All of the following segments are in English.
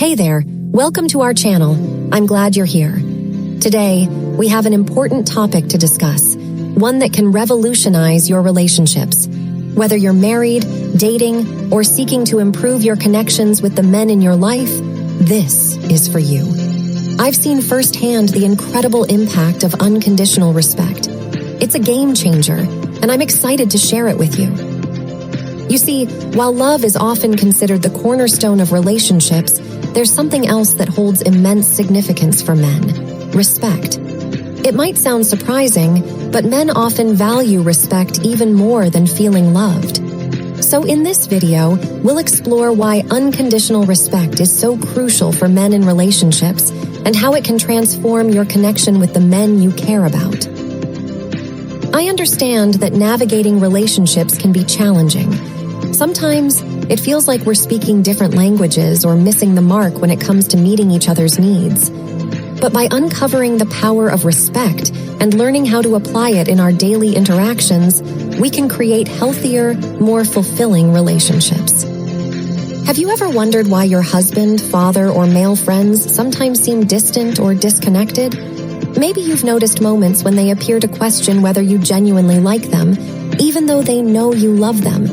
Hey there, welcome to our channel. I'm glad you're here. Today, we have an important topic to discuss, one that can revolutionize your relationships. Whether you're married, dating, or seeking to improve your connections with the men in your life, this is for you. I've seen firsthand the incredible impact of unconditional respect. It's a game changer, and I'm excited to share it with you. You see, while love is often considered the cornerstone of relationships, there's something else that holds immense significance for men: respect. It might sound surprising, but men often value respect even more than feeling loved. So in this video, we'll explore why unconditional respect is so crucial for men in relationships and how it can transform your connection with the men you care about. I understand that navigating relationships can be challenging. Sometimes, it feels like we're speaking different languages or missing the mark when it comes to meeting each other's needs. But by uncovering the power of respect and learning how to apply it in our daily interactions, we can create healthier, more fulfilling relationships. Have you ever wondered why your husband, father, or male friends sometimes seem distant or disconnected? Maybe you've noticed moments when they appear to question whether you genuinely like them, even though they know you love them.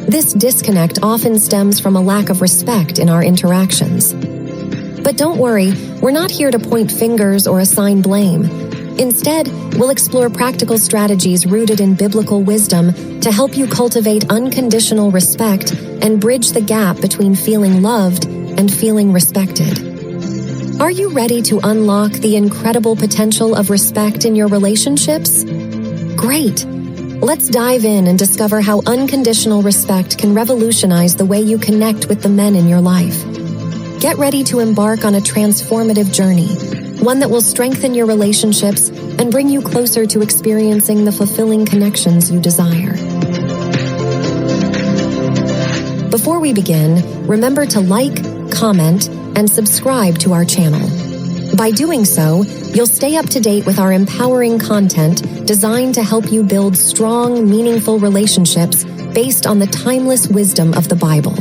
This disconnect often stems from a lack of respect in our interactions. But don't worry, we're not here to point fingers or assign blame. Instead, we'll explore practical strategies rooted in biblical wisdom to help you cultivate unconditional respect and bridge the gap between feeling loved and feeling respected. Are you ready to unlock the incredible potential of respect in your relationships? Great! Let's dive in and discover how unconditional respect can revolutionize the way you connect with the men in your life. Get ready to embark on a transformative journey, one that will strengthen your relationships and bring you closer to experiencing the fulfilling connections you desire. Before we begin, remember to like, comment, and subscribe to our channel. By doing so, you'll stay up to date with our empowering content designed to help you build strong, meaningful relationships based on the timeless wisdom of the Bible.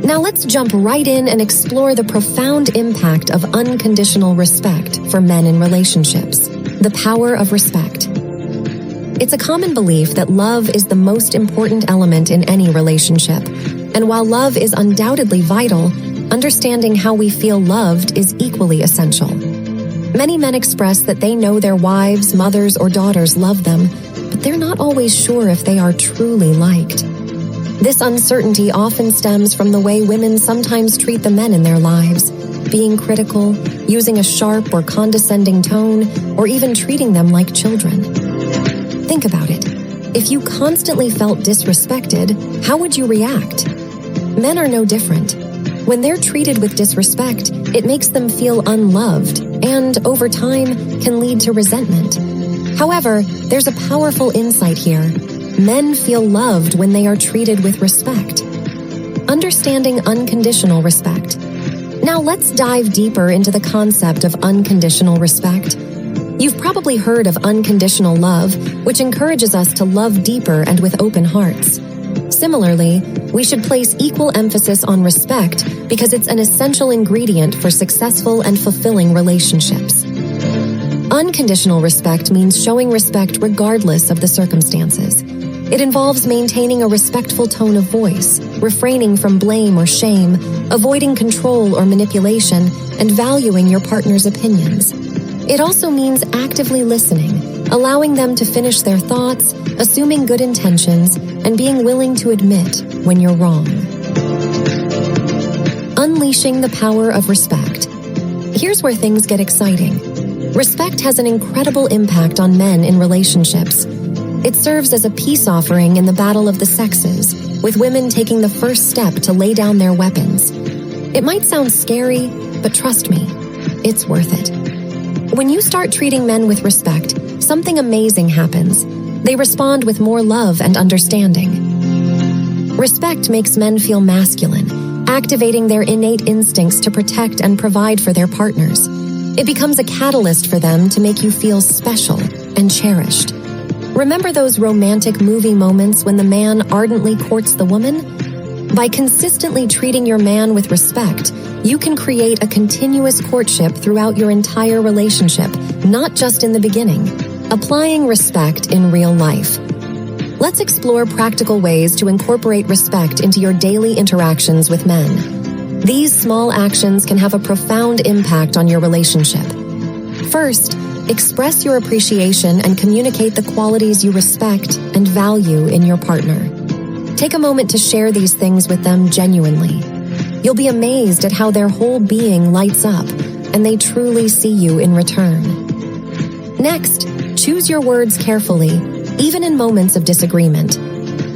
Now let's jump right in and explore the profound impact of unconditional respect for men in relationships. The power of respect. It's a common belief that love is the most important element in any relationship. And while love is undoubtedly vital, understanding how we feel loved is equally essential. Many men express that they know their wives, mothers, or daughters love them, but they're not always sure if they are truly liked. This uncertainty often stems from the way women sometimes treat the men in their lives, being critical, using a sharp or condescending tone, or even treating them like children. Think about it. If you constantly felt disrespected, how would you react? Men are no different. When they're treated with disrespect, it makes them feel unloved and, over time, can lead to resentment. However, there's a powerful insight here. Men feel loved when they are treated with respect. Understanding unconditional respect. Now let's dive deeper into the concept of unconditional respect. You've probably heard of unconditional love, which encourages us to love deeper and with open hearts. Similarly, we should place equal emphasis on respect because it's an essential ingredient for successful and fulfilling relationships. Unconditional respect means showing respect regardless of the circumstances. It involves maintaining a respectful tone of voice, refraining from blame or shame, avoiding control or manipulation, and valuing your partner's opinions. It also means actively listening, allowing them to finish their thoughts, assuming good intentions, and being willing to admit when you're wrong. Unleashing the power of respect. Here's where things get exciting. Respect has an incredible impact on men in relationships. It serves as a peace offering in the battle of the sexes, with women taking the first step to lay down their weapons. It might sound scary, but trust me, it's worth it. When you start treating men with respect, something amazing happens. They respond with more love and understanding. Respect makes men feel masculine, activating their innate instincts to protect and provide for their partners. It becomes a catalyst for them to make you feel special and cherished. Remember those romantic movie moments when the man ardently courts the woman? By consistently treating your man with respect, you can create a continuous courtship throughout your entire relationship, not just in the beginning. Applying respect in real life. Let's explore practical ways to incorporate respect into your daily interactions with men. These small actions can have a profound impact on your relationship. First, express your appreciation and communicate the qualities you respect and value in your partner. Take a moment to share these things with them genuinely. You'll be amazed at how their whole being lights up, and they truly see you in return. Next, choose your words carefully, even in moments of disagreement.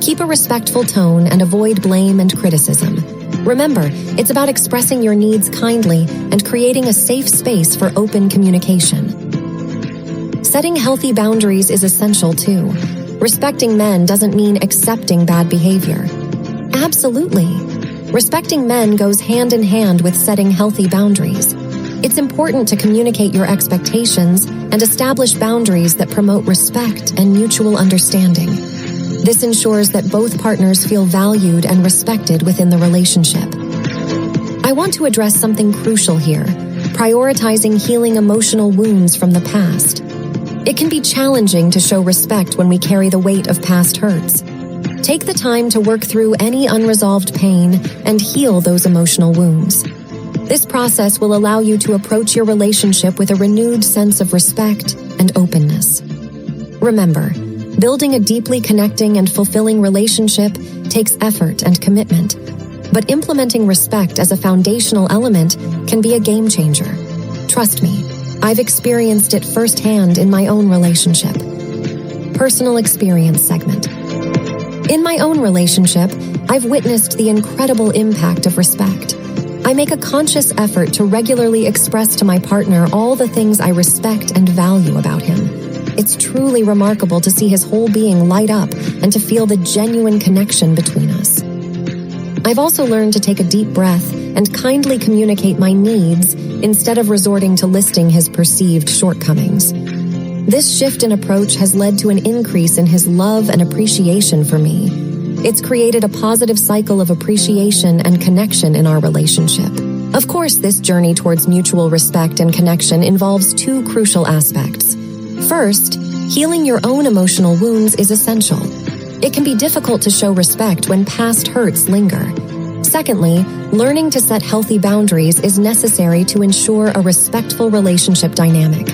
Keep a respectful tone and avoid blame and criticism. Remember, it's about expressing your needs kindly and creating a safe space for open communication. Setting healthy boundaries is essential too. Respecting men doesn't mean accepting bad behavior. Absolutely. Respecting men goes hand in hand with setting healthy boundaries. It's important to communicate your expectations and establish boundaries that promote respect and mutual understanding. This ensures that both partners feel valued and respected within the relationship. I want to address something crucial here: prioritizing healing emotional wounds from the past. It can be challenging to show respect when we carry the weight of past hurts. Take the time to work through any unresolved pain and heal those emotional wounds. This process will allow you to approach your relationship with a renewed sense of respect and openness. Remember, building a deeply connecting and fulfilling relationship takes effort and commitment, but implementing respect as a foundational element can be a game changer. Trust me, I've experienced it firsthand in my own relationship. Personal experience segment. In my own relationship, I've witnessed the incredible impact of respect. I make a conscious effort to regularly express to my partner all the things I respect and value about him. It's truly remarkable to see his whole being light up and to feel the genuine connection between us. I've also learned to take a deep breath and kindly communicate my needs instead of resorting to listing his perceived shortcomings. This shift in approach has led to an increase in his love and appreciation for me. It's created a positive cycle of appreciation and connection in our relationship. Of course, this journey towards mutual respect and connection involves two crucial aspects. First, healing your own emotional wounds is essential. It can be difficult to show respect when past hurts linger. Secondly, learning to set healthy boundaries is necessary to ensure a respectful relationship dynamic.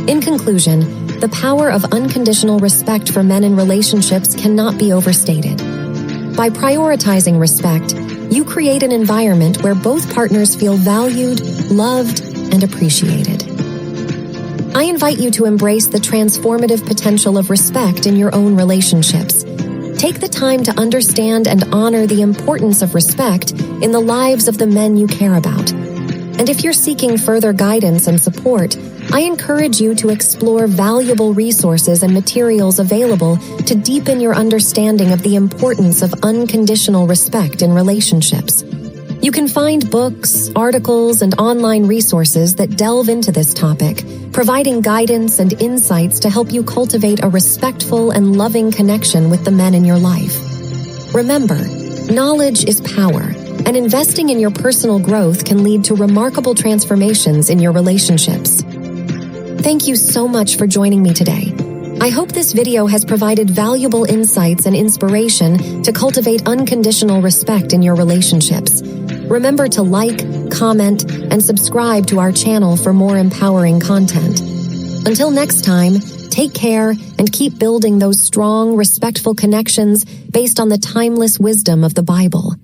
In conclusion, the power of unconditional respect for men in relationships cannot be overstated. By prioritizing respect, you create an environment where both partners feel valued, loved, and appreciated. I invite you to embrace the transformative potential of respect in your own relationships. Take the time to understand and honor the importance of respect in the lives of the men you care about. And if you're seeking further guidance and support, I encourage you to explore valuable resources and materials available to deepen your understanding of the importance of unconditional respect in relationships. You can find books, articles, and online resources that delve into this topic, providing guidance and insights to help you cultivate a respectful and loving connection with the men in your life. Remember, knowledge is power, and investing in your personal growth can lead to remarkable transformations in your relationships. Thank you so much for joining me today. I hope this video has provided valuable insights and inspiration to cultivate unconditional respect in your relationships. Remember to like, comment, and subscribe to our channel for more empowering content. Until next time, take care and keep building those strong, respectful connections based on the timeless wisdom of the Bible.